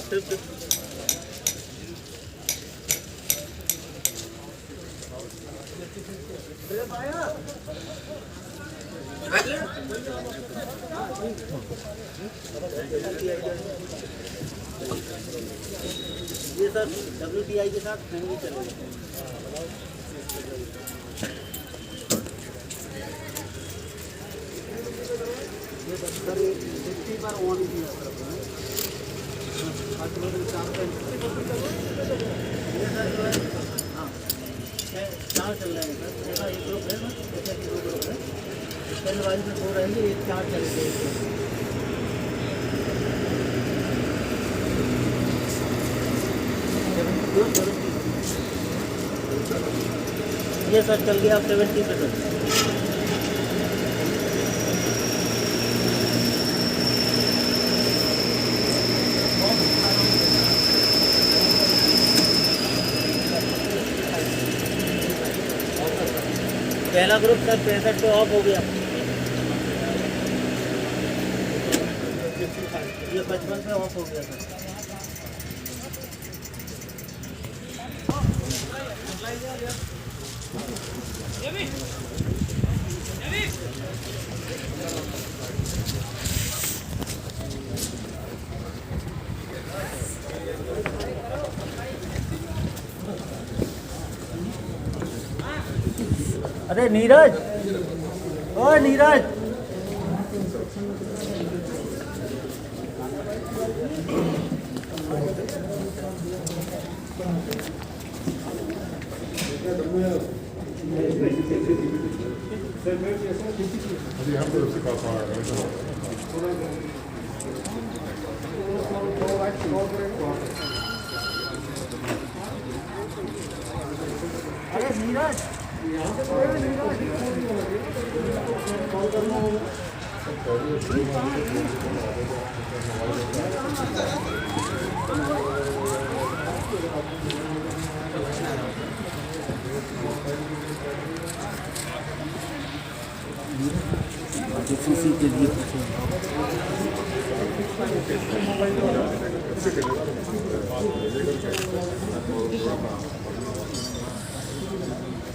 ये sir WTI के साथ नहीं चलेगा। ये सर 50 बार ऑन किया सर ये सर जो है हाँ 4 चल रहे हैं सर। ऐसा एक ग्रुप है ना, ऐसा 2 ग्रुप है, स्टैंड वाइज में 2 रहेंगे, एक 4 चलेंगे। ये सर चल गया 70%। पहला ग्रुप सर 65 पे ऑफ हो गया। ये 55 पे ऑफ हो गया सर। अरे नीरज, ओ नीरज, अभी हम तो उसके पास आ रहे हैं। अरे नीरज, सीसी के लिए ठीक है।